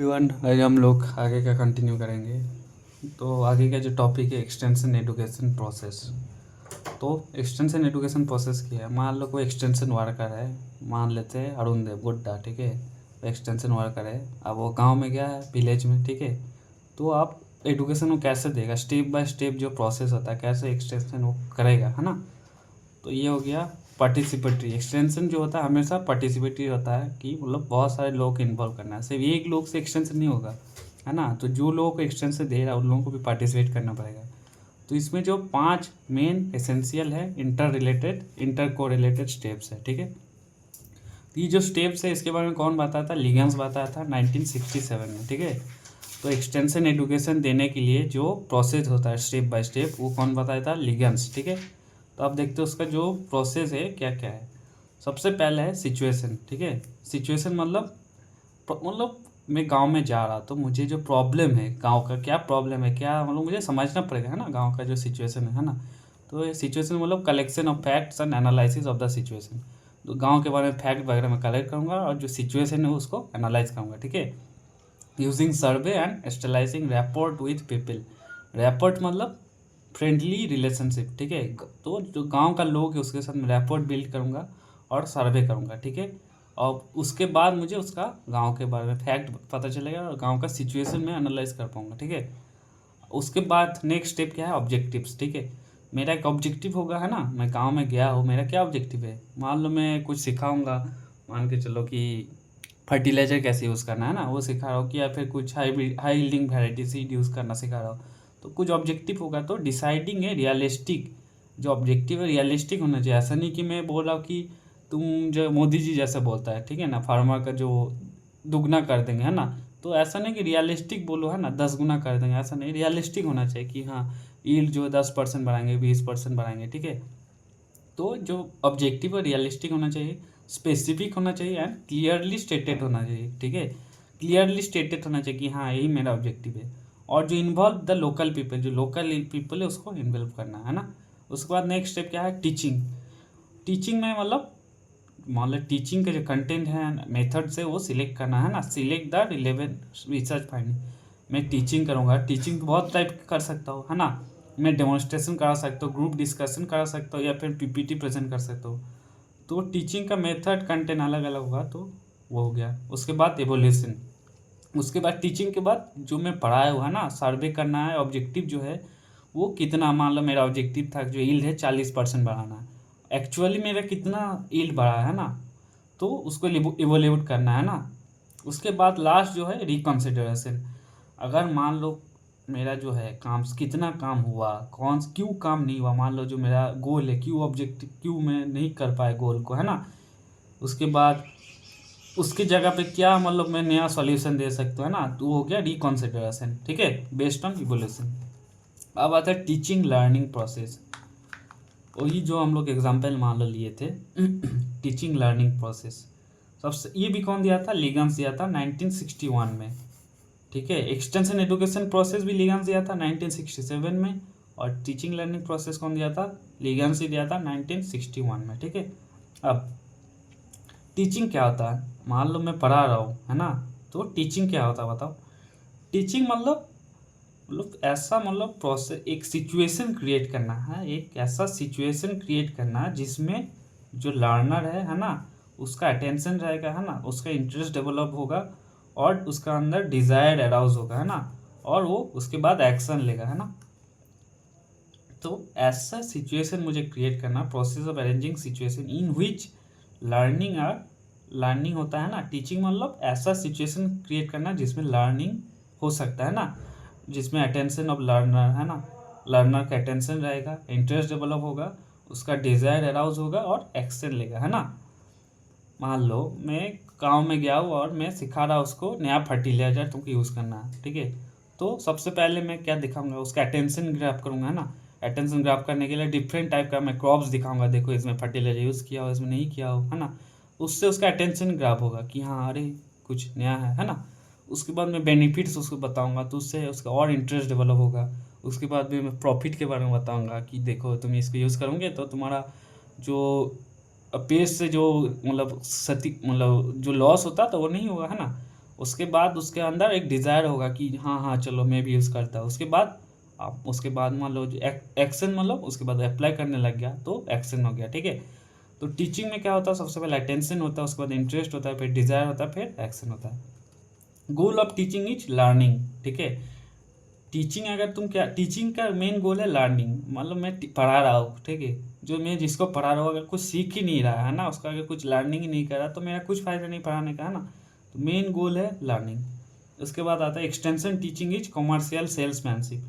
Everyone, आज हम लोग आगे का कंटिन्यू करेंगे। तो आगे का जो टॉपिक है एक्सटेंशन एजुकेशन प्रोसेस। तो एक्सटेंशन एजुकेशन प्रोसेस क्या है? मान लो कोई एक्सटेंशन वर्कर है, मान लेते हैं अरुण देव गुड्डा, ठीक है। तो एक्सटेंशन वर्कर है, अब वो गांव में गया है, विलेज में, ठीक है। तो आप एजुकेशन को कैसे देगा, स्टेप बाय स्टेप जो प्रोसेस होता है, कैसे एक्सटेंशन वो करेगा, है ना। तो ये हो गया पार्टिसिपेटरी। एक्सटेंशन जो होता है हमेशा पार्टिसिपेटरी होता है, कि मतलब बहुत सारे लोग को इन्वॉल्व करना है, सिर्फ एक लोग से एक्सटेंशन नहीं होगा, है ना। तो जो लोगों को एक्सटेंशन दे रहा है उन लोगों को भी पार्टिसिपेट करना पड़ेगा। तो इसमें जो 5 मेन एसेंशियल है, इंटर को रिलेटेड स्टेप्स है, ठीक है। तो ये जो स्टेप्स है इसके बारे में कौन बताया था? लिगेंस बताया था 1967 में, ठीक है। तो एक्सटेंशन एजुकेशन देने के लिए जो प्रोसेस होता है स्टेप बाय स्टेप, वो कौन बताया था? लिगेंस, ठीक है। तो आप देखते हो उसका जो प्रोसेस है क्या क्या है। सबसे पहले है सिचुएशन, ठीक है। सिचुएशन मतलब मैं गांव में जा रहा, तो मुझे जो प्रॉब्लम है गांव का, क्या प्रॉब्लम है, क्या मतलब मुझे समझना पड़ेगा, है ना, गांव का जो सिचुएशन है ना। तो ये सिचुएशन मतलब collection of facts and analysis of the situation. तो गांव के बारे में फैक्ट वगैरह मैं कलेक्ट करूँगा और जो सिचुएशन है उसको एनालाइज करूँगा, ठीक है। Using survey and establishing rapport with people. Rapport मतलब फ्रेंडली रिलेशनशिप, ठीक है। तो जो गांव का लोग है उसके साथ मैं रैपोर्ट बिल्ड करूँगा और सर्वे करूँगा, ठीक है। और उसके बाद मुझे उसका गांव के बारे में फैक्ट पता चलेगा और गांव का सिचुएशन में एनालाइज कर पाऊँगा, ठीक है। उसके बाद नेक्स्ट स्टेप क्या है? ऑब्जेक्टिव्स, ठीक है। मेरा एक ऑब्जेक्टिव होगा, है ना। मैं गांव में गया हूँ, मेरा क्या ऑब्जेक्टिव है? मान लो मैं कुछ सिखाऊंगा, मान के चलो कि फर्टिलाइजर कैसे यूज़ करना है ना, वो सिखा रहा हूँ, कि या फिर कुछ high yielding variety seed use करना सिखा रहा हूँ। तो कुछ ऑब्जेक्टिव होगा, तो डिसाइडिंग है रियलिस्टिक। जो ऑब्जेक्टिव है रियलिस्टिक होना चाहिए। ऐसा नहीं कि मैं बोल रहा हूँ कि तुम जो मोदी जी जैसे बोलता है, ठीक है ना, फार्मर का जो दुगना कर देंगे, है ना। तो ऐसा नहीं कि रियलिस्टिक बोलो, है ना, 10 गुना कर देंगे, ऐसा नहीं। रियलिस्टिक होना चाहिए कि हाँ यील्ड जो है 10% बढ़ाएंगे, 20% बढ़ाएंगे, ठीक है। तो जो ऑब्जेक्टिव है रियलिस्टिक होना चाहिए, स्पेसिफिक होना चाहिए एंड क्लियरली स्टेटेड होना चाहिए, ठीक है। क्लियरली स्टेटेड होना चाहिए कि हाँ यही मेरा ऑब्जेक्टिव है। और जो इन्वॉल्व द लोकल पीपल, जो लोकल पीपल है उसको इन्वॉल्व करना है ना। उसके बाद नेक्स्ट स्टेप क्या है? टीचिंग। टीचिंग में मतलब मान लो टीचिंग का जो कंटेंट है, मेथड से वो सिलेक्ट करना है ना। Select the relevant research finding. मैं टीचिंग करूँगा, टीचिंग बहुत टाइप कर सकता हूँ, है ना। मैं डेमोन्स्ट्रेशन करा सकता हूँ, ग्रुप डिस्कशन करा सकता हूँ, या फिर पीपीटी प्रेजेंट कर सकता हूँ। तो टीचिंग का मेथड कंटेंट अलग अलग होगा, तो वो हो गया। उसके बाद एवोल्यूशन। उसके बाद टीचिंग के बाद जो मैं पढ़ाया हुआ है ना, सर्वे करना है। ऑब्जेक्टिव जो है वो कितना, मान लो मेरा ऑब्जेक्टिव था जो ईल्ड है 40% बढ़ाना है, एक्चुअली मेरा कितना ईल्ड बढ़ा है ना, तो उसको इवोल्यूट करना है ना। उसके बाद लास्ट जो है रिकन्सिडरेशन। अगर मान लो मेरा जो है काम, कितना काम हुआ, कौन क्यों काम नहीं हुआ, मान लो जो मेरा गोल है, क्यों ऑब्जेक्टिव, क्यों मैं नहीं कर पाया गोल को, है ना। उसके बाद उसकी जगह पे क्या मतलब मैं नया सॉल्यूशन दे सकता हूँ, है ना। तो वो हो गया रिकॉन्सिडरेशन, ठीक है, बेस्ड ऑन इवोल्यूशन। अब आता है टीचिंग लर्निंग प्रोसेस। वही जो हम लोग एग्जाम्पल मान लो लिए थे टीचिंग लर्निंग प्रोसेस। सबसे ये भी कौन दिया था? लिगन्स दिया था 1961 में, ठीक है। एक्सटेंशन एजुकेशन प्रोसेस भी लिगन्स दिया था 1967 में। और टीचिंग लर्निंग प्रोसेस कौन दिया था? लिगन्स ही दिया था 1961 में, ठीक है। अब टीचिंग क्या होता है? मान लो मैं पढ़ा रहा हूँ, है ना। तो टीचिंग क्या होता है बताओ? टीचिंग मतलब ऐसा मतलब प्रोसेस, एक सिचुएशन क्रिएट करना है, एक ऐसा सिचुएशन क्रिएट करना है जिसमें जो लर्नर है ना, उसका अटेंशन रहेगा, है ना, उसका इंटरेस्ट डेवलप होगा और उसका अंदर डिजायर अराउज होगा, है ना। और वो उसके बाद एक्शन लेगा, है ना। तो ऐसा सिचुएशन मुझे क्रिएट करना, process of arranging situation in which learning होता है ना। टीचिंग मतलब ऐसा सिचुएशन क्रिएट करना जिसमें लर्निंग हो सकता है ना, जिसमें अटेंशन ऑफ लर्नर, है ना, लर्नर का अटेंशन रहेगा, इंटरेस्ट डेवलप होगा, उसका डिजायर अराउज होगा और एक्शन लेगा, है ना। मान लो मैं गांव में गया हूँ और मैं सिखा रहा उसको नया फर्टिलाइजर तुमको यूज़ करना है, ठीक है। तो सबसे पहले मैं क्या दिखाऊंगा? उसका अटेंशन ग्रैब करूंगा, है ना। अटेंशन ग्रैब करने के लिए डिफरेंट टाइप का मैं क्रॉप्स दिखाऊंगा, देखो इसमें फर्टिलाइजर यूज़ किया हो, इसमें नहीं किया हो, है ना। उससे उसका अटेंशन ग्रैब होगा कि हाँ अरे कुछ नया है ना। उसके बाद मैं बेनिफिट्स उसको बताऊंगा, तो उससे उसका और इंटरेस्ट डेवलप होगा। उसके बाद में मैं प्रॉफिट के बारे में बताऊंगा कि देखो तुम इसको यूज़ करोगे तो तुम्हारा जो पेस्ट से जो मतलब क्षति, मतलब जो लॉस होता तो वो नहीं होगा, है ना। उसके बाद उसके अंदर एक डिज़ायर होगा कि हाँ हाँ चलो मैं भी यूज़ करता हूँ। उसके बाद आप उसके बाद मान लो एक्शन, मतलब उसके बाद अप्लाई करने लग गया तो एक्शन हो गया, ठीक है। तो टीचिंग में क्या होता है, सबसे पहले अटेंशन होता है, उसके बाद इंटरेस्ट होता है, फिर डिज़ायर होता है, फिर एक्शन होता है। Goal of teaching is learning, ठीक है। टीचिंग अगर तुम क्या, टीचिंग का मेन गोल है लर्निंग, मतलब मैं पढ़ा रहा हूँ, ठीक है। जो मैं जिसको पढ़ा रहा हूँ अगर कुछ सीख ही नहीं रहा है ना, उसका अगर कुछ लर्निंग ही नहीं कर रहा तो मेरा कुछ फ़ायदा नहीं पढ़ाने का, है ना। तो मेन गोल है लर्निंग। उसके बाद आता है extension teaching is commercial salesmanship.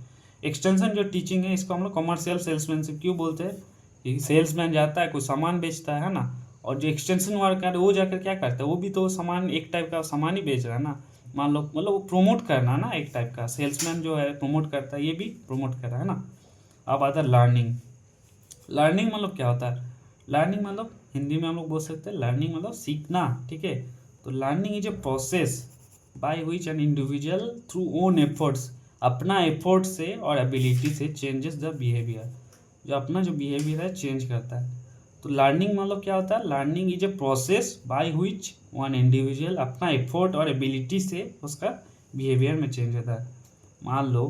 Extension जो टीचिंग है इसको हम लोग कॉमर्शियल सेल्समैनशिप क्यों बोलते हैं, कि सेल्समैन जाता है कोई सामान बेचता है ना, और जो एक्सटेंशन वर्कर है वो जाकर क्या करता है, वो भी तो सामान, एक टाइप का सामान ही बेच रहा है ना। मान लो मतलब वो प्रमोट करना ना, एक टाइप का सेल्समैन जो है प्रमोट करता है, ये भी प्रमोट कर रहा है ना। अब आता है लर्निंग। लर्निंग मतलब क्या होता है, लर्निंग मतलब हिंदी में हम लोग बोल सकते हैं लर्निंग मतलब सीखना, ठीक है। तो learning is a process by which an individual through own efforts, अपना एफर्ट से और एबिलिटी से चेंजेस द बिहेवियर, जो अपना जो बिहेवियर है चेंज करता है। तो लर्निंग मतलब क्या होता है, learning is a process by which one individual अपना एफर्ट और एबिलिटी से उसका बिहेवियर में चेंज होता है। मान लो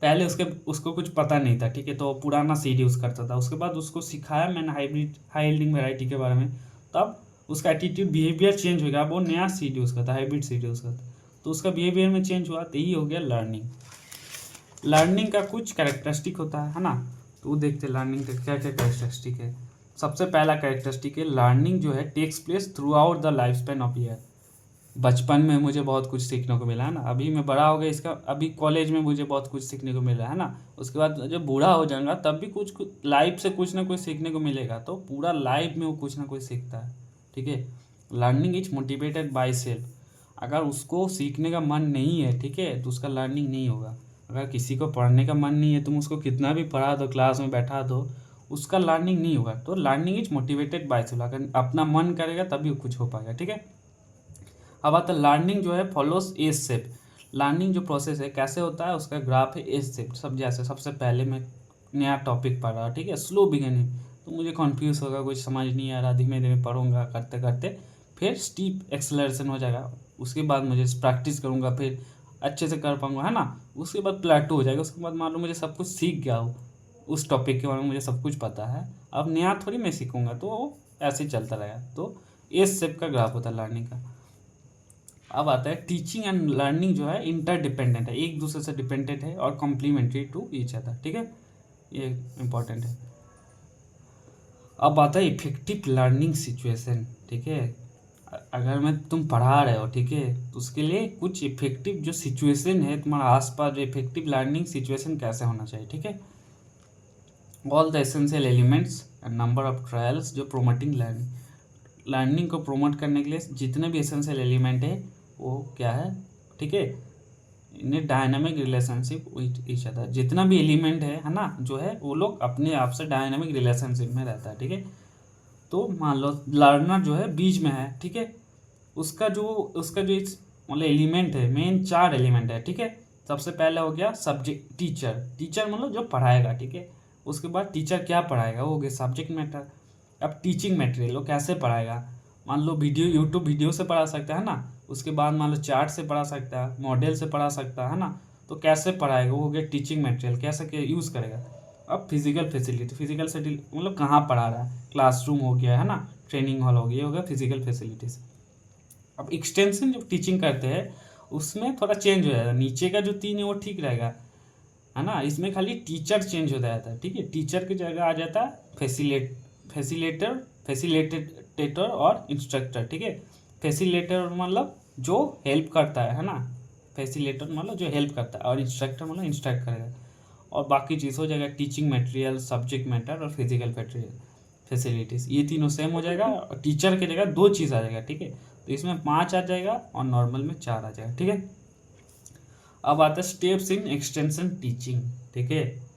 पहले उसको कुछ पता नहीं था, ठीक है, तो पुराना सीड यूज़ करता था, उसके बाद उसको सिखाया मैंने हाई यील्डिंग वैरायटी के बारे में, तब उसका एटीट्यूड बिहेवियर चेंज हो गया, अब वो नया सीड यूज़ करता, हाइब्रिड सीड यूज़ करता, तो उसका बिहेवियर में चेंज हुआ, तो यही हो गया लर्निंग। लर्निंग का कुछ कैरेक्टरिस्टिक होता है ना, तो वो देखते हैं लर्निंग का क्या क्या कैरेक्टरिस्टिक है। सबसे पहला कैरेक्टरिस्टिक है, लर्निंग जो है takes place throughout the lifespan of year. बचपन में मुझे बहुत कुछ सीखने को मिला है ना, अभी मैं बड़ा हो गया, इसका अभी कॉलेज में मुझे बहुत कुछ सीखने को मिला है ना, उसके बाद जब बूढ़ा हो जाऊंगा तब भी कुछ कुछ लाइफ से कुछ ना कुछ सीखने को मिलेगा, तो पूरा लाइफ में वो कुछ ना कुछ सीखता है, ठीक है। Learning is motivated by self. अगर उसको सीखने का मन नहीं है, ठीक है, तो उसका लर्निंग नहीं होगा। अगर किसी को पढ़ने का मन नहीं है, तुम उसको कितना भी पढ़ा दो, क्लास में बैठा दो, उसका लर्निंग नहीं होगा। तो learning is motivated by self, अगर अपना मन करेगा तभी कुछ हो पाएगा, ठीक है। अब आता है लर्निंग जो है फॉलोस एज शेप। लर्निंग जो प्रोसेस है कैसे होता है, उसका ग्राफ है एज शेप। सब जैसे सबसे पहले मैं नया टॉपिक पढ़ रहा, ठीक है, स्लो बिगिनिंग, तो मुझे कन्फ्यूज़ होगा, कुछ समझ नहीं आ रहा, धीमे धीमे पढ़ूंगा, करते करते फिर स्टीप एक्सेलरेशन हो जाएगा, उसके बाद मुझे प्रैक्टिस करूँगा, फिर अच्छे से कर पाऊँगा, है ना। उसके बाद प्लेटो हो जाएगा, उसके बाद मान लो मुझे सब कुछ सीख गया हो, उस टॉपिक के बारे में मुझे सब कुछ पता है, अब नया थोड़ी मैं सीखूंगा, तो वो ऐसे ही चलता रहेगा। तो एज शेप का ग्राफ होता है लर्निंग का। अब आता है टीचिंग एंड लर्निंग जो है इंटरडिपेंडेंट है, एक दूसरे से डिपेंडेंट है और कॉम्प्लीमेंट्री टू ईच अदर, ठीक है, ये इंपॉर्टेंट है। अब आता है इफेक्टिव लर्निंग सिचुएशन, ठीक है। अगर मैं तुम पढ़ा रहे हो, ठीक है, तो उसके लिए कुछ इफेक्टिव जो सिचुएशन है तुम्हारे आसपास, जो इफेक्टिव लर्निंग सिचुएशन कैसे होना चाहिए, ठीक है। All the essential elements and number of trials जो प्रोमोटिंग लर्निंग, लर्निंग को प्रोमोट करने के लिए जितने भी एसेंशियल एलिमेंट है वो क्या है, ठीक है, इन dynamic relationship with each other, जितना भी एलिमेंट है ना, जो है वो लोग अपने आप से डायनामिक रिलेशनशिप में रहता है, ठीक है। तो मान लो लर्नर जो है बीच में है, ठीक है, उसका जो मतलब एलिमेंट है, मेन 4 एलिमेंट है, ठीक है। सबसे पहले हो गया सब्जेक्ट, टीचर, टीचर मतलब जो पढ़ाएगा, ठीक है। उसके बाद टीचर क्या पढ़ाएगा, वो हो गया सब्जेक्ट मैटर। अब टीचिंग मटेरियल वो कैसे पढ़ाएगा, मान लो वीडियो, यूट्यूब वीडियो से पढ़ा सकता है ना, उसके बाद मान लो चार्ट से पढ़ा सकता है, मॉडल से पढ़ा सकता है ना, तो कैसे पढ़ाएगा, वो हो गया टीचिंग मटेरियल, कैसे क्या यूज़ करेगा। अब फिजिकल फैसिलिटी, फिजिकल फैसिलिटी मतलब कहाँ पढ़ा रहा है, क्लासरूम हो गया, है ना, ट्रेनिंग हॉल हो गया, ये हो गया फिजिकल फैसिलिटीज़। अब एक्सटेंशन जब टीचिंग करते हैं उसमें थोड़ा चेंज हो जाएगा, नीचे का जो 3 है वो ठीक रहेगा, है ना, इसमें खाली टीचर चेंज हो जाता है, ठीक है। टीचर की जगह आ जाता है फैसिलिटेटर और इंस्ट्रक्टर, ठीक है। फैसिलिटेटर मतलब जो हेल्प करता है ना, फैसिलिटेटर मतलब जो हेल्प करता है, और इंस्ट्रक्टर मतलब इंस्ट्रक्ट करेगा, और बाकी चीज़ हो जाएगा टीचिंग मटेरियल, सब्जेक्ट मैटर और फिजिकल फैसिलिटीज़, ये तीनों सेम हो जाएगा, और टीचर की जगह 2 चीज़ आ जाएगा, ठीक है। तो इसमें 5 आ जाएगा और नॉर्मल में 4 आ जाएगा, ठीक है। अब आता है स्टेप्स इन एक्सटेंशन टीचिंग, ठीक है।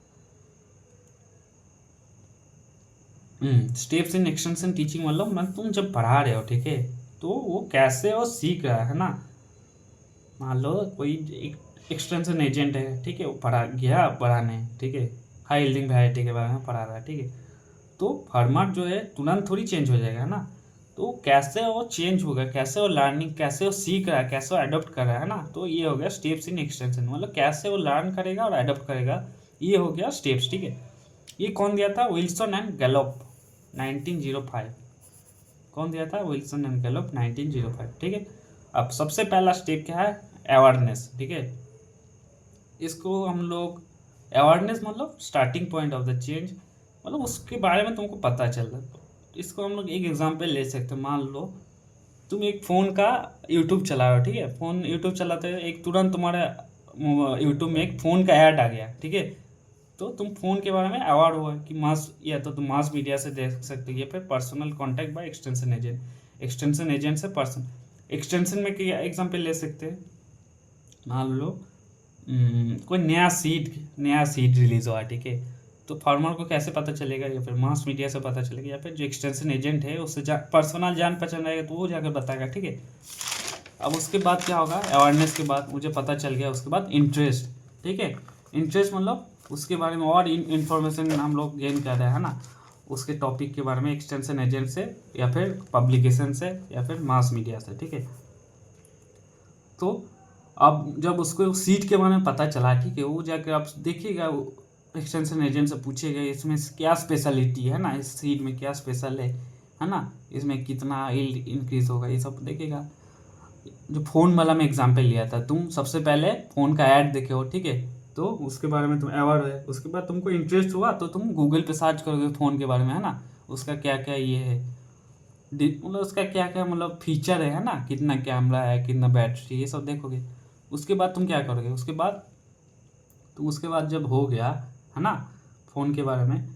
स्टेप्स इन एक्सटेंशन टीचिंग मतलब मैं तुम जब पढ़ा रहे हो, ठीक है, तो वो कैसे वो सीख रहा है ना। मान लो कोई एक एक्सटेंशन एजेंट है, ठीक है, वो पढ़ा गया पढ़ाने, ठीक है, हाई यील्डिंग वैरायटी के बारे में पढ़ा रहा है, ठीक है। तो फॉर्मेट जो है तुरंत थोड़ी चेंज हो जाएगा ना, तो कैसे वो चेंज होगा, कैसे वो लर्निंग, कैसे वो सीख रहा है, कैसे वो अडोप्ट कर रहा है ना। तो ये हो गया स्टेप्स इन एक्सटेंशन, मतलब कैसे वो लर्न करेगा और अडोप्ट करेगा, ये हो गया स्टेप्स। ठीक है, ये कौन दिया था? Wilson and Gallup 1905। कौन दिया था? Wilson and Gallup 1905। ठीक है, अब सबसे पहला स्टेप क्या है? अवेयरनेस। ठीक है, इसको हम लोग अवेयरनेस मतलब starting point of the change, मतलब उसके बारे में तुमको पता चल रहा है। इसको हम लोग एक एग्जांपल ले सकते हैं। मान लो तुम एक फ़ोन का यूट्यूब चला रहे हो। ठीक है, फ़ोन यूट्यूब चलाते हो, एक तुरंत तुम्हारे यूट्यूब में एक फ़ोन का ऐड आ गया। ठीक है, तो तुम फ़ोन के बारे में अवेयर हुआ कि मास, या तो तुम मास मीडिया से देख सकते हो, या फिर personal contact by extension agent, extension agent से पर्सन। एक्सटेंशन में क्या एग्जांपल ले सकते हैं? मान लो कोई नया सीड रिलीज हुआ है। ठीक है, तो फार्मर को कैसे पता चलेगा? या फिर मास मीडिया से पता चलेगा, या फिर जो एक्सटेंशन एजेंट है उससे पर्सनल जान पहचान रहेगा तो वो जाकर बताएगा। ठीक है, अब उसके बाद क्या होगा? अवेयरनेस के बाद मुझे पता चल गया, उसके बाद इंटरेस्ट। ठीक है, इंटरेस्ट मतलब उसके बारे में और इन्फॉर्मेशन हम लोग गेन कर रहे हैं ना, उसके टॉपिक के बारे में एक्सटेंशन एजेंट से, या फिर पब्लिकेशन से, या फिर मास मीडिया से। ठीक है, तो अब जब उसको सीट के बारे में पता चला, ठीक है, वो जाकर आप देखिएगा, एक्सटेंशन एजेंट से पूछेगा इसमें क्या स्पेशलिटी है ना, इस सीट में क्या स्पेशल है ना, इसमें कितना यील्ड इंक्रीज होगा, ये सब देखेगा। जो फ़ोन वाला मैं एग्जांपल लिया था, तुम सबसे पहले फ़ोन का ऐड देखे हो। ठीक है, तो उसके बारे में तुम अवेयर है, उसके बाद तुमको इंटरेस्ट हुआ तो तुम गूगल पे सर्च करोगे फ़ोन के बारे में, है ना, उसका क्या क्या ये है, मतलब उसका क्या क्या मतलब फीचर है ना, कितना कैमरा है, कितना बैटरी, ये सब देखोगे। उसके बाद तुम क्या करोगे? उसके बाद जब हो गया, है ना, फ़ोन के बारे में,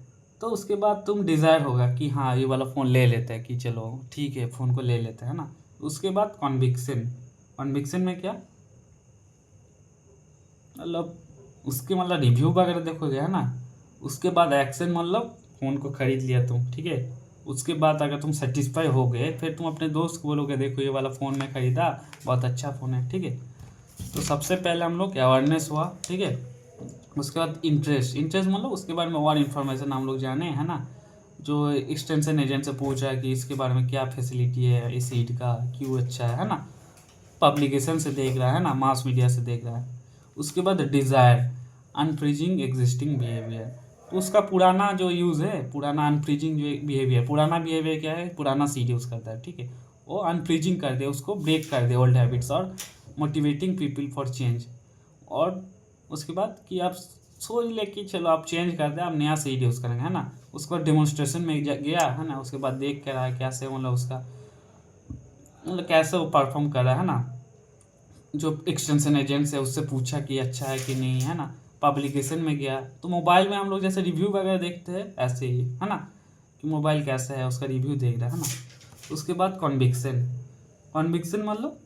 तो उसके बाद तुम डिज़ायर होगा कि हाँ ये वाला फ़ोन ले लेते हैं, कि चलो ठीक है फ़ोन को ले लेते हैं, है ना। उसके बाद कॉन्विक्शन। कॉन्विक्शन में क्या मतलब, उसके मतलब रिव्यू वगैरह देखोगे, है ना। उसके बाद एक्शन मतलब फ़ोन को ख़रीद लिया तुम। ठीक है, उसके बाद अगर तुम सेटिस्फाई हो गए, फिर तुम अपने दोस्त को बोलोगे देखो ये वाला फ़ोन मैं ख़रीदा, बहुत अच्छा फ़ोन है। ठीक है, तो सबसे पहले हम लोग अवेयरनेस हुआ। ठीक है, उसके बाद इंटरेस्ट मतलब उसके बारे में और इन्फॉर्मेशन हम लोग जाने, है ना। जो एक्सटेंशन एजेंट से पूछा है कि इसके बारे में क्या फैसिलिटी है, इस सीट का क्यों अच्छा है ना। पब्लिकेशन से देख रहा है ना, मास मीडिया से देख रहा है। उसके बाद डिज़ायर, अनफ्रीजिंग एग्जिस्टिंग बिहेवियर, तो उसका पुराना जो यूज़ है, पुराना अनफ्रीजिंग जो बिहेवियर, पुराना बिहेवियर क्या है, पुराना सीट यूज़ करता है। ठीक है, वो अनफ्रीजिंग कर दे, उसको ब्रेक कर दे ओल्ड हैबिट्स, और मोटिवेटिंग पीपल फॉर चेंज। और उसके बाद कि आप सोच ले कि चलो आप चेंज कर दें, आप नया सीट यूज़ करेंगे, है ना। उसके बाद डेमोन्स्ट्रेशन में गया, है ना, उसके बाद देख कर आया कैसे मतलब उसका मतलब कैसे वो परफॉर्म कर रहा है ना। जो एक्सटेंशन एजेंट्स है उससे पूछा कि अच्छा है कि नहीं, है ना। पब्लिकेशन में गया, तो मोबाइल में हम लोग जैसे रिव्यू वगैरह देखते हैं ऐसे ही, है ना, कि मोबाइल कैसा है उसका रिव्यू देख रहा है ना। उसके बाद कॉन्विक्शन। कॉन्विक्शन मतलब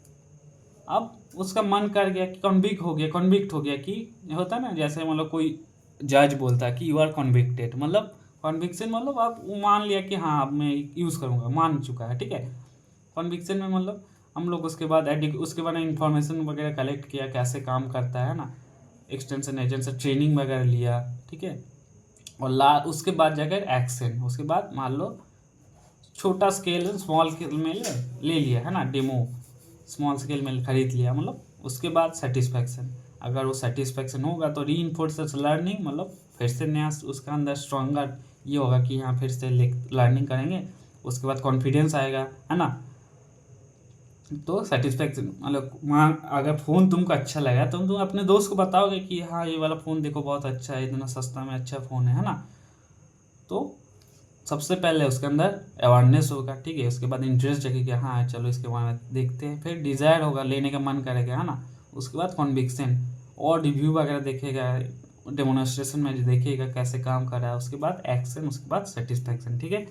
अब उसका मन कर गया कि कॉन्विक्ट हो गया कि होता है ना, जैसे मतलब कोई जज बोलता है कि यू आर कॉन्विक्टेड, मतलब कॉन्विक्शन मतलब आप मान लिया कि हाँ अब मैं यूज़ करूँगा, मान चुका है। ठीक है, कॉन्विक्शन में मतलब हम लोग उसके बाद उसके बारे में इंफॉर्मेशन वगैरह कलेक्ट किया, कैसे काम करता है ना, एक्सटेंशन एजेंट से ट्रेनिंग वगैरह लिया। ठीक है, और उसके बाद जाकर एक्शन। उसके बाद मान लो छोटा स्केल स्मॉल स्केल में ले लिया, है ना, डेमो स्मॉल स्केल में खरीद लिया, मतलब उसके बाद सेटिस्फैक्शन। अगर वो सेटिस्फैक्शन होगा तो री इन्फोर्स लर्निंग, मतलब फिर से नया उसका अंदर स्ट्रॉन्गर ये होगा कि यहाँ फिर से लर्निंग करेंगे। उसके बाद कॉन्फिडेंस आएगा, है ना। तो सेटिस्फैक्शन मतलब वहाँ अगर फ़ोन तुमको अच्छा लगा तो तुम अपने दोस्त को बताओगे कि हाँ ये वाला फ़ोन देखो बहुत अच्छा है, इतना सस्ता में अच्छा फ़ोन है ना। तो सबसे पहले उसके अंदर अवेयरनेस होगा। ठीक है, उसके बाद इंटरेस्ट जगेगा, हाँ चलो इसके बारे में देखते हैं। फिर डिज़ायर होगा, लेने का मन करेगा, है ना। उसके बाद कॉन्विक्शन, और रिव्यू वगैरह देखेगा, डेमोन्स्ट्रेशन में जो देखेगा कैसे काम कर रहा है। उसके बाद एक्शन, उसके बाद सेटिस्फैक्शन। ठीक है,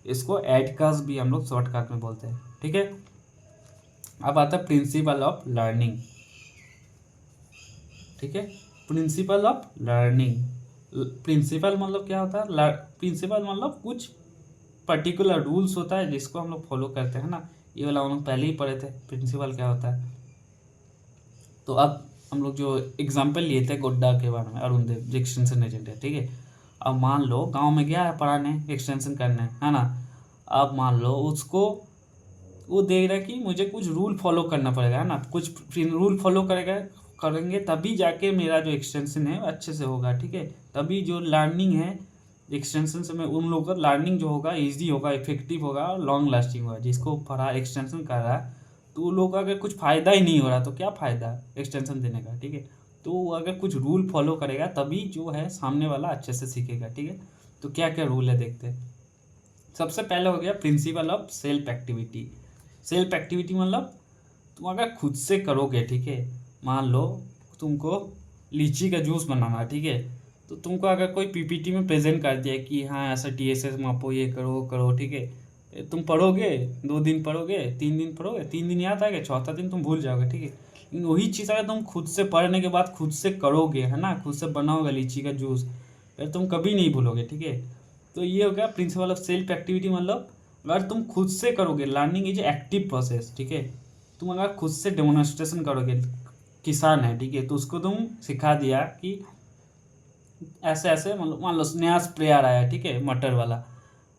इसको एडकास भी हम लोग शॉर्टकट में बोलते हैं। ठीक है, अब आता है प्रिंसिपल ऑफ लर्निंग। ठीक है, प्रिंसिपल ऑफ लर्निंग। प्रिंसिपल मतलब क्या होता है? प्रिंसिपल मतलब कुछ पर्टिकुलर रूल्स होता है जिसको हम लोग फॉलो करते हैं ना। ये वाला हम लोग पहले ही पढ़े थे, प्रिंसिपल क्या होता है। तो अब हम लोग जो एग्जाम्पल लिए थे गोड्डा के बारे में, अरुण देव जो एक्सटेंशन एजेंट है। ठीक है, अब मान लो गांव में गया है पढ़ाने, एक्सटेंशन करने, है ना। अब मान लो उसको वो देख रहा है कि मुझे कुछ रूल फॉलो करना पड़ेगा, है ना, कुछ रूल फॉलो करेंगे तभी जाके मेरा जो एक्सटेंशन है अच्छे से होगा, ठीक है। तभी जो लर्निंग है एक्सटेंशन से, मैं उन लोगों का लर्निंग जो होगा ईजी होगा, इफेक्टिव होगा और लॉन्ग लास्टिंग होगा। जिसको पढ़ा एक्सटेंशन कर रहा है तो उन लोगों का अगर कुछ फ़ायदा ही नहीं हो रहा तो क्या फ़ायदा एक्सटेंशन देने का, ठीक है। तो वो अगर कुछ रूल फॉलो करेगा तभी जो है सामने वाला अच्छे से सीखेगा, ठीक है। तो क्या क्या रूल है देखते हैं। सबसे पहले हो गया principle of self activity. Self activity मतलब तुम अगर खुद से करोगे, ठीक है, मान लो तुमको लीची का जूस बनाना है, ठीक है, तो तुमको अगर कोई पीपीटी में प्रेजेंट कर दिया कि हाँ ऐसा टीएसएस मापो, ये करो वो करो, ठीक है, तुम पढ़ोगे, 2 दिन पढ़ोगे, 3 दिन पढ़ोगे, 3 दिन याद आएगा, चौथा दिन तुम भूल जाओगे, ठीक है। लेकिन वही चीज़ अगर तुम खुद से पढ़ने के बाद खुद से करोगे, है ना, खुद से बनाओगे लीची का जूस, फिर तुम कभी नहीं भूलोगे, ठीक है। तो ये हो गया प्रिंसिपल ऑफ सेल्फ एक्टिविटी। मतलब अगर तुम खुद से करोगे, लर्निंग इज एक्टिव प्रोसेस, ठीक है। तुम अगर खुद से डेमोन्स्ट्रेशन करोगे, किसान है, ठीक है, तो उसको तुम सिखा दिया कि ऐसे ऐसे, मतलब मान लो नया स्प्रेयर आया है, ठीक है, मटर वाला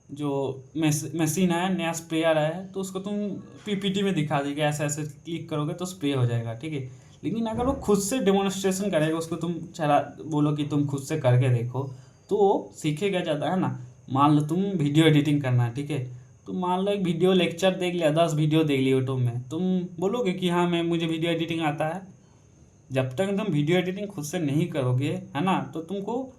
जो मशीन आया, नया स्प्रेयर आया है, तो उसको तुम पीपीटी में दिखा दी कि ऐसे ऐसे क्लिक करोगे तो स्प्रे हो जाएगा, ठीक है। लेकिन अगर वो खुद से डेमोन्स्ट्रेशन करेगा, उसको तुम चला बोलो कि तुम खुद से करके देखो, तो वो सीखेगा ज़्यादा, है ना। मान लो तुम वीडियो एडिटिंग करना है, ठीक है, तो मान लो एक वीडियो लेक्चर देख लिया, 10 वीडियो देख लिया यूट्यूब में, तुम बोलोगे कि हाँ मैं मुझे वीडियो एडिटिंग आता है। जब तक तुम वीडियो एडिटिंग खुद से नहीं करोगे, है ना, तो तुमको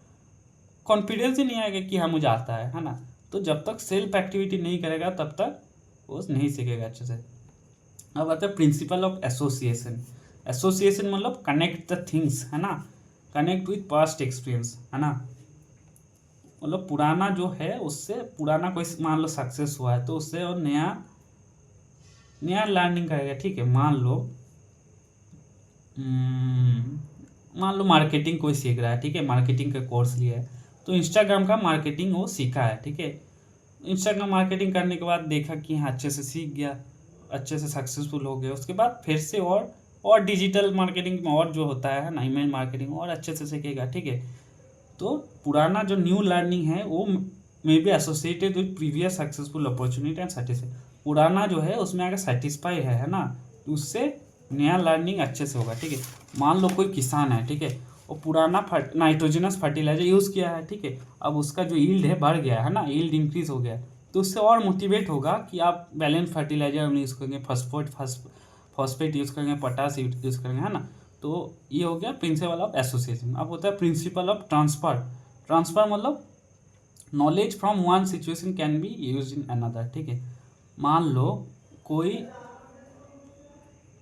कॉन्फिडेंस ही नहीं आएगा कि हाँ मुझे आता है ना। तो जब तक सेल्फ एक्टिविटी नहीं करेगा तब तक वो नहीं सीखेगा अच्छे से। अब आता है प्रिंसिपल ऑफ एसोसिएशन। एसोसिएशन मतलब कनेक्ट द थिंग्स, है ना, कनेक्ट विथ पास्ट एक्सपीरियंस, है ना। मतलब पुराना जो है उससे, पुराना कोई मान लो सक्सेस हुआ है तो उससे और नया नया लर्निंग करेगा, ठीक है। मान लो मार्केटिंग कोई सीख रहा है, ठीक है, मार्केटिंग का कोर्स लिया है, तो इंस्टाग्राम का मार्केटिंग वो सीखा है, ठीक है। इंस्टाग्राम मार्केटिंग करने के बाद देखा कि हाँ अच्छे से सीख गया, अच्छे से सक्सेसफुल हो गया, उसके बाद फिर से और डिजिटल मार्केटिंग में और जो होता है ना, ईमेल मार्केटिंग और अच्छे से सीखेगा, ठीक है। तो पुराना जो न्यू लर्निंग है वो may be associated with previous successful opportunity and satisfy. पुराना जो है उसमें अगर सेटिस्फाई है ना, तो उससे नया लर्निंग अच्छे से होगा, ठीक है। मान लो कोई किसान है, ठीक है, वो पुराना नाइट्रोजनस फर्टिलाइजर यूज़ किया है, ठीक है, अब उसका जो यील्ड है बढ़ गया है ना, यील्ड इंक्रीज हो गया है, तो उससे और मोटिवेट होगा कि आप बैलेंस फर्टिलाइजर यूज़ करेंगे, फॉस्फेट यूज़ करेंगे, पोटास यूज़ करेंगे, है ना। तो ये हो गया प्रिंसिपल ऑफ एसोसिएशन। अब होता है प्रिंसिपल ऑफ ट्रांसफर। ट्रांसफर मतलब knowledge from one situation can be use in another, ठीक है। मान लो कोई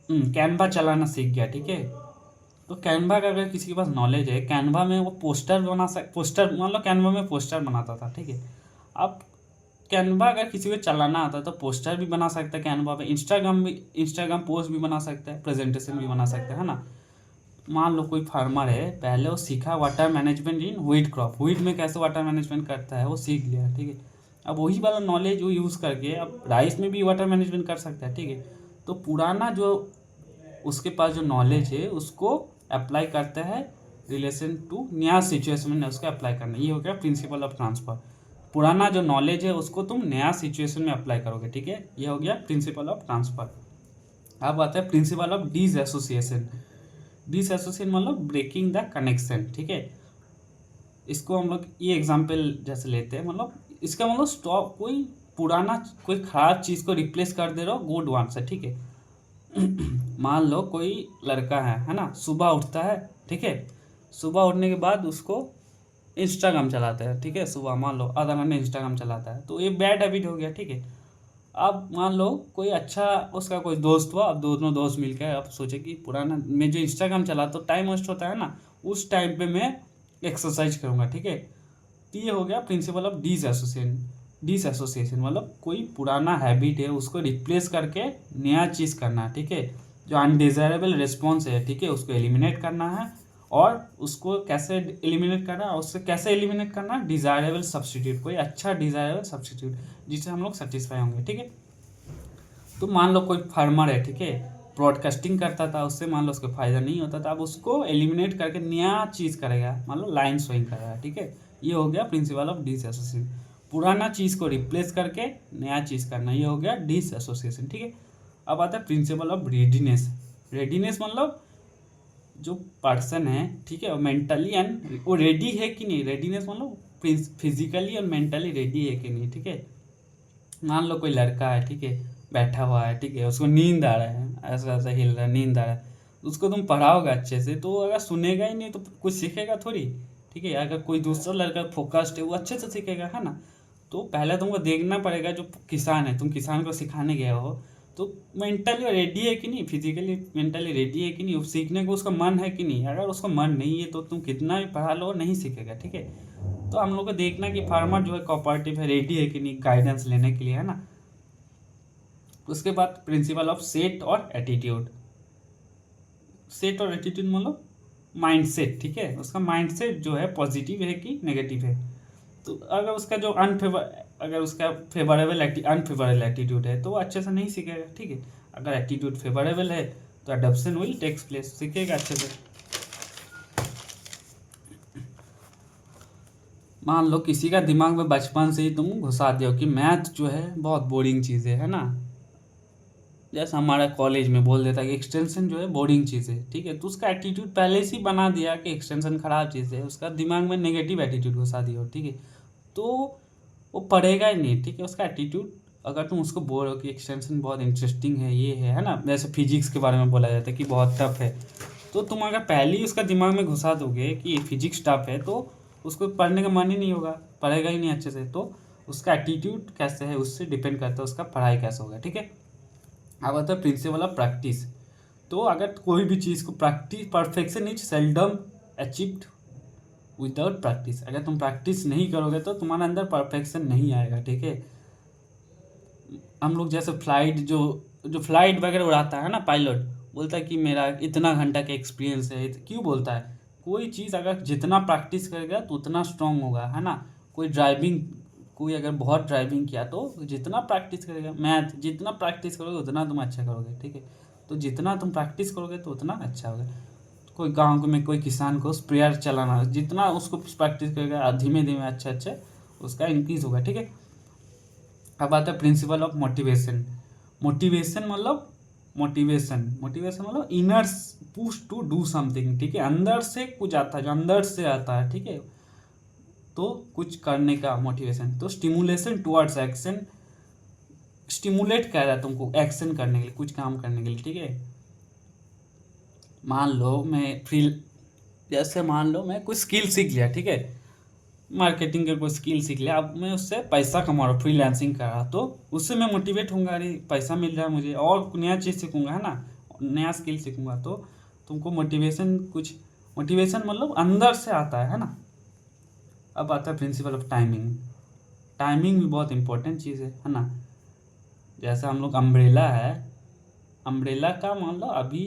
कैनवा चलाना सीख गया, ठीक है, तो कैनवा का अगर किसी के पास नॉलेज है, कैनवा में वो पोस्टर मान लो कैनवा में पोस्टर बनाता था, ठीक है। अब कैनवा अगर किसी को चलाना आता है तो पोस्टर भी बना सकता है कैनवा पे, इंस्टाग्राम पोस्ट भी बना सकता है, प्रेजेंटेशन भी बना सकता है ना। मान लो कोई फार्मर है, पहले वो सीखा water management in wheat crop, wheat में कैसे वाटर मैनेजमेंट करता है वो सीख लिया, ठीक है। अब वही वाला नॉलेज वो यूज़ करके अब राइस में भी वाटर मैनेजमेंट कर सकता है, ठीक है। तो पुराना जो उसके पास जो नॉलेज है उसको अप्लाई करता है रिलेशन टू नया सिचुएशन में उसको अप्लाई करना, ये हो गया प्रिंसिपल ऑफ ट्रांसफर। पुराना जो नॉलेज है उसको तुम नया सिचुएशन में अप्लाई करोगे, ठीक है, ये हो गया प्रिंसिपल ऑफ ट्रांसफर। अब आता है प्रिंसिपल ऑफ डिसएसोसिएशन। डिसएसोसिएशन मतलब ब्रेकिंग द कनेक्शन, ठीक है। इसको हम लोग ये एग्जांपल जैसे लेते हैं, मतलब इसका मतलब स्टॉप, कोई खराब चीज़ को रिप्लेस कर दे रहा हो गुड वन से, ठीक है। मान लो कोई लड़का है ना, सुबह उठता है, ठीक है, सुबह उठने के बाद उसको इंस्टाग्राम चलाता है, ठीक है, सुबह मान लो आधा घंटा इंस्टाग्राम चलाता है, तो ये बैड हैबिट हो गया, ठीक है। अब मान लो कोई अच्छा उसका कोई दोस्त हुआ, अब दोनों दोस्त मिलकर अब सोचे कि पुराना मैं जो इंस्टाग्राम चला तो टाइम वेस्ट होता है ना, उस टाइम पे मैं एक्सरसाइज करूँगा, ठीक है। तो ये हो गया प्रिंसिपल ऑफ डिसएसोसिएशन मतलब कोई पुराना हैबिट है उसको रिप्लेस करके नया चीज़ करना है, ठीक है। जो अनडिज़ायरेबल रिस्पॉन्स है, ठीक है, उसको एलिमिनेट करना है, और उसको कैसे एलिमिनेट करना है, उससे कैसे एलिमिनेट करना है, डिज़ायरेबल सब्सटीट्यूट, कोई अच्छा डिज़ायरेबल सब्सटीट्यूट जिससे हम लोग सेटिस्फाई होंगे, ठीक है। तो मान लो कोई फार्मर है, ठीक है, ब्रॉडकास्टिंग करता था, उससे मान लो उसको फ़ायदा नहीं होता था, अब उसको एलिमिनेट करके नया चीज़ करेगा, मान लो लाइन सोइंग करेगा, ठीक है। ये हो गया प्रिंसिपल ऑफ डिसएसोसिएशन। पुराना चीज़ को रिप्लेस करके नया चीज़ करना, ये हो गया डिसएसोसिएशन। ठीक है, अब आता है प्रिंसिपल ऑफ रेडीनेस। रेडीनेस मतलब जो पर्सन है, ठीक है, मेंटली एंड वो रेडी है कि नहीं। रेडीनेस मतलब फिजिकली और मेंटली रेडी है कि नहीं। ठीक है, मान लो कोई लड़का है, ठीक है, बैठा हुआ है, ठीक है, उसको नींद आ रहा है, ऐसा ऐसा हिल रहा है, नींद आ रहा है, उसको तुम पढ़ाओगे अच्छे से तो अगर सुनेगा ही नहीं तो कुछ सीखेगा थोड़ी। ठीक है, अगर कोई दूसरा लड़का फोकस्ड है वो अच्छे से सीखेगा, है ना। तो पहले तुमको देखना पड़ेगा जो किसान है, तुम किसान को सिखाने गए हो तो मेंटली रेडी है कि नहीं, फिजिकली मेंटली रेडी है कि नहीं, सीखने को उसका मन है कि नहीं। अगर उसका मन नहीं है तो तुम कितना भी पढ़ा लो नहीं सीखेगा। ठीक है, तो हम लोग को देखना कि फार्मर जो है कोऑपरेटिव है, रेडी है कि नहीं गाइडेंस लेने के लिए, है ना। उसके बाद प्रिंसिपल ऑफ सेट और एटीट्यूड। सेट और एटीट्यूड मतलब माइंडसेट। ठीक है, उसका माइंडसेट जो है पॉजिटिव है कि नेगेटिव है। तो अगर उसका जो अगर उसका फेवरेबल अनफेवरेबल एटीट्यूड है तो वो अच्छे से नहीं सीखेगा। ठीक है, अगर एटीट्यूड फेवरेबल है तो अडॉप्शन विल टेक्स प्लेस, सीखेगा अच्छे से। मान लो किसी का दिमाग में बचपन से ही तुम घुसा दियो कि मैथ जो है बहुत बोरिंग चीज़ है ना। जैसे हमारा कॉलेज में बोल देता है कि एक्सटेंशन जो है बोरिंग चीज़ है। ठीक है, तो उसका एटीट्यूड पहले से ही बना दिया कि एक्सटेंशन खराब चीज़ है, उसका दिमाग में नेगेटिव एटीट्यूड घुसा दिया। ठीक है, तो वो पढ़ेगा ही नहीं। ठीक है, उसका एटीट्यूड, अगर तुम उसको बोल रहे हो कि एक्सटेंशन बहुत इंटरेस्टिंग है, ये है ना, जैसे फिजिक्स के बारे में बोला जाता है कि बहुत टफ है, तो तुम अगर पहले ही उसका दिमाग में घुसा दोगे कि फिजिक्स टफ है तो उसको पढ़ने का मन ही नहीं होगा, पढ़ेगा ही नहीं अच्छे से। तो उसका एटीट्यूड कैसे है उससे डिपेंड करता है उसका पढ़ाई कैसे होगा। ठीक है, अब आता है प्रिंसिपल ऑफ प्रैक्टिस। तो अगर कोई भी चीज़ को practice, perfection is seldom achieved without practice. अगर तुम प्रैक्टिस नहीं करोगे तो तुम्हारे अंदर परफेक्शन नहीं आएगा। ठीक है, हम लोग जैसे फ्लाइट जो फ्लाइट वगैरह उड़ाता है ना, पायलट बोलता है कि मेरा इतना घंटा का एक्सपीरियंस है। क्यों बोलता है? कोई चीज़ अगर जितना प्रैक्टिस करेगा तो उतना स्ट्रांग होगा, है ना। कोई अगर बहुत ड्राइविंग किया तो जितना प्रैक्टिस करेगा, मैथ जितना प्रैक्टिस करोगे उतना तुम अच्छा करोगे। ठीक है, तो जितना तुम प्रैक्टिस करोगे तो उतना अच्छा होगा। कोई गाँव में कोई किसान को स्प्रेयर चलाना, जितना उसको प्रैक्टिस करेगा धीमे धीमे अच्छा अच्छा उसका इंक्रीज होगा। ठीक है, अब आता है प्रिंसिपल ऑफ मोटिवेशन। मोटिवेशन मतलब inner push to do something. ठीक है, अंदर से कुछ आता है, जो अंदर से आता है। ठीक है, तो कुछ करने का मोटिवेशन। तो स्टिमुलेशन टुवर्ड्स एक्शन, स्टिमुलेट कर रहा है तुमको एक्शन करने के लिए, कुछ काम करने के लिए। ठीक है, मान लो मैं कुछ स्किल सीख लिया। ठीक है, मार्केटिंग का कोई स्किल सीख लिया, अब मैं उससे पैसा कमा रहा हूँ, फ्रीलांसिंग कर रहा, तो उससे मैं मोटिवेट होऊंगा, अरे पैसा मिल रहा है मुझे और नया चीज़ सीखूंगा, है ना, नया स्किल सीखूंगा। तो तुमको मोटिवेशन मतलब अंदर से आता है ना। अब आता है प्रिंसिपल ऑफ टाइमिंग। टाइमिंग भी बहुत इंपॉर्टेंट चीज़ है ना। जैसे हम लोग अम्ब्रेला है, अम्ब्रेला का मान लो अभी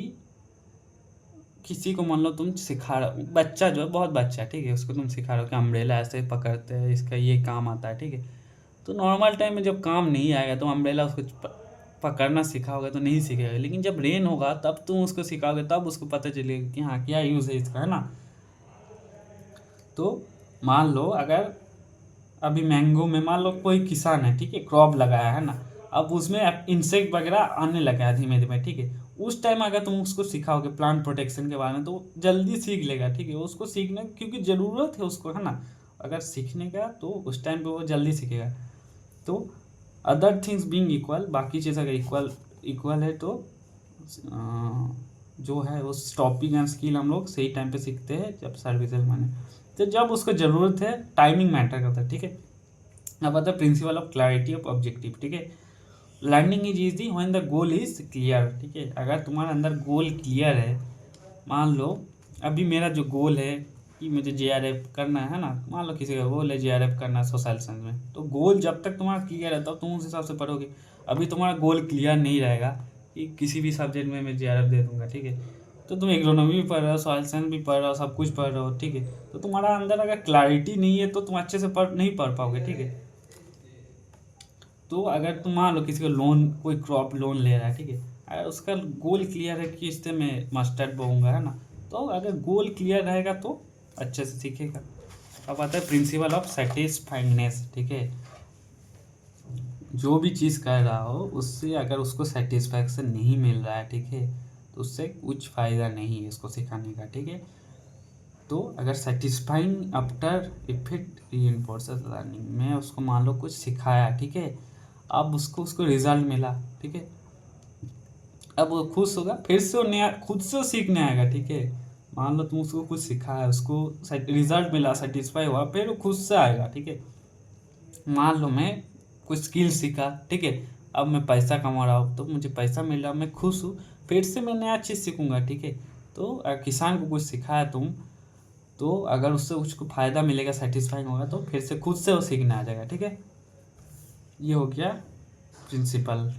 किसी को मान लो तुम सिखा रहे हो, बच्चा जो है बहुत बच्चा है, ठीक है, उसको तुम सिखा रहे हो कि अम्ब्रेला ऐसे पकड़ते हैं, इसका ये काम आता है। ठीक है, तो नॉर्मल टाइम में जब काम नहीं आएगा तो अम्ब्रेला उसको पकड़ना सिखाओगे तो नहीं सीखेगा, लेकिन जब रेन होगा तब तुम उसको सिखाओगे तब उसको पता चलेगा कि हाँ क्या यूज़ है इसका, है ना। तो मान लो अगर अभी मैंगो में मान लो कोई किसान है, ठीक है, क्रॉप लगाया है ना, अब उसमें इंसेक्ट वगैरह आने लगा है धीमे धीमे। ठीक है, उस टाइम अगर तुम उसको सिखाओगे प्लांट प्रोटेक्शन के बारे में तो जल्दी सीख लेगा। ठीक है, उसको सीखने क्योंकि ज़रूरत है उसको, है ना। अगर सीखने का तो उस टाइम पे वो जल्दी सीखेगा। तो अदर थिंग्स बीइंग इक्वल, बाकी चीज़ अगर इक्वल है तो जो है उस टॉपिक एंड स्किल हम लोग सही टाइम पे सीखते हैं जब सर्विसेज माने, तो जब उसको ज़रूरत है टाइमिंग मैटर करता है। ठीक है, अब आता है principle of clarity of objective. ठीक है, learning is easy when the goal is clear. ठीक है, अगर तुम्हारे अंदर गोल क्लियर है, मान लो अभी मेरा जो गोल है कि मुझे JRF करना है ना, मान लो किसी का गोल है JRF करना है सोशल साइंस में, तो गोल जब तक तुम्हारा क्लियर है तब तुम उस हिसाब से पढ़ोगे। अभी तुम्हारा गोल क्लियर नहीं रहेगा कि किसी भी सब्जेक्ट में मैं JRF दे दूंगा, ठीक है, तो तुम एग्रोनॉमी भी पढ़ रहे हो, सॉइल साइंस भी पढ़ रहे हो, सब कुछ पढ़ रहे हो, ठीक है, तो तुम्हारा अंदर अगर क्लैरिटी नहीं है तो तुम अच्छे से नहीं पढ़ पाओगे। ठीक है, तो अगर तुम मान लो किसी का लोन, कोई क्रॉप लोन ले रहा है, ठीक है, अगर उसका गोल क्लियर है कि इससे मैं मस्टर्ड बोऊंगा, है ना, तो अगर गोल क्लियर रहेगा तो अच्छे से सीखेगा। अब आता है प्रिंसिपल ऑफ सेटिस्फाइंगनेस। ठीक है, जो भी चीज़ कर रहा हो उससे अगर उसको सेटिस्फैक्शन नहीं मिल रहा है, ठीक है, तो उससे कुछ फ़ायदा नहीं है इसको सिखाने का, ठीक है। तो अगर सेटिस्फाइंग आफ्टर इफेक्ट रीइंफोर्सेस लर्निंग, मैं उसको मान लो कुछ सिखाया, ठीक है, अब उसको उसको रिजल्ट मिला, ठीक है, अब वो खुश होगा, फिर से वो नया खुद से वो सीखने आएगा, ठीक है। मान लो तुम उसको कुछ सिखाया, उसको रिजल्ट मिला, सेटिस्फाई हुआ, फिर वो खुद से आएगा, ठीक है। मान लो मैं कुछ स्किल सीखा, ठीक है, अब मैं पैसा कमा रहा हूँ, तो मुझे पैसा मिल रहा, मैं खुश हूँ, फिर से मैं नया चीज़ सीखूंगा, ठीक है। तो किसान को कुछ सिखाया तुम, तो अगर उससे उसको फ़ायदा मिलेगा, सेटिस्फाइंग होगा, तो फिर से खुद से वो सीखने आ जाएगा, ठीक है। ये हो गया प्रिंसिपल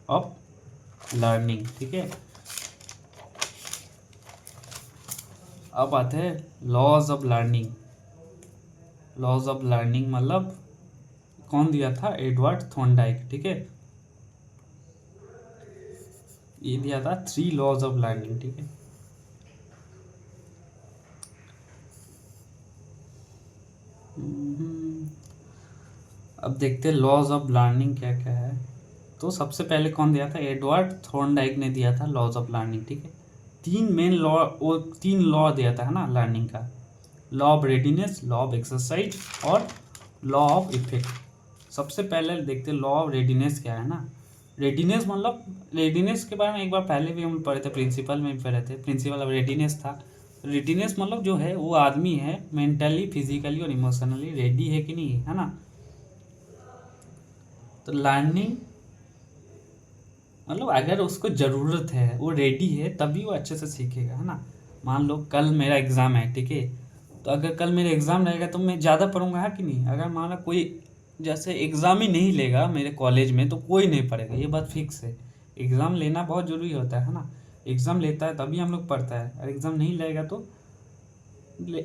ऑफ लर्निंग, ठीक है। अब आते हैं laws of learning. Laws of learning मतलब कौन दिया था? एडवर्ड थॉर्नडाइक, ठीक है। ये दिया था 3 लॉज ऑफ लर्निंग, ठीक है। अब देखते हैं लॉज ऑफ लर्निंग क्या क्या है। तो सबसे पहले कौन दिया था? एडवर्ड थॉर्नडाइक ने दिया था लॉज ऑफ लर्निंग, ठीक है। 3 मेन लॉ, वो 3 लॉ दिया था, है ना, लर्निंग का। Law of readiness, law of exercise और लॉ ऑफ इफेक्ट। सबसे पहले देखते हैं लॉ ऑफ रेडीनेस क्या है ना। रेडीनेस मतलब, रेडीनेस के बारे में एक बार पहले भी हम पढ़े थे, प्रिंसिपल में भी पढ़े थे। प्रिंसिपल ऑफ रेडीनेस था। रेडीनेस मतलब जो है वो आदमी है मेंटली, फिजिकली और इमोशनली रेडी है कि नहीं, है ना। तो लर्निंग मतलब अगर उसको ज़रूरत है, वो रेडी है, तभी वो अच्छे से सीखेगा, है ना। मान लो कल मेरा एग्ज़ाम है, ठीक है, तो अगर कल मेरा एग्ज़ाम रहेगा तो मैं ज़्यादा पढ़ूंगा, है कि नहीं। अगर मान लो कोई जैसे एग्ज़ाम ही नहीं लेगा मेरे कॉलेज में, तो कोई नहीं पढ़ेगा, ये बात फिक्स है। एग्ज़ाम लेना बहुत ज़रूरी होता है ना। एग्ज़ाम लेता है तभी हम लोग पढ़ता है, और एग्ज़ाम नहीं लेगा तो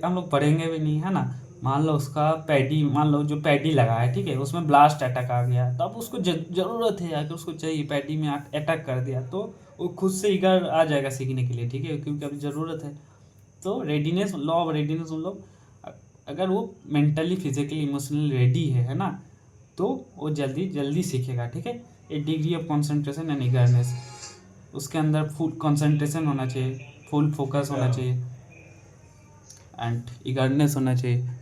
हम लोग पढ़ेंगे भी नहीं, है ना। मान लो उसका पैडी, मान लो जो पैडी लगा है, ठीक है, उसमें ब्लास्ट अटैक आ गया, तो अब उसको ज़रूरत है, अगर उसको चाहिए, पैडी में अटैक कर दिया, तो वो खुद से ईगर आ जाएगा सीखने के लिए, ठीक है, क्योंकि अभी ज़रूरत है। तो रेडीनेस, लॉ ऑफ रेडीनेस मतलब अगर वो मेंटली, फिजिकली, इमोशनली रेडी है ना, तो वो जल्दी जल्दी सीखेगा, ठीक है। A degree of concentration and eagerness, उसके अंदर फुल कंसंट्रेशन होना चाहिए, फुल फोकस होना चाहिए, एंड ईगरनेस होना चाहिए।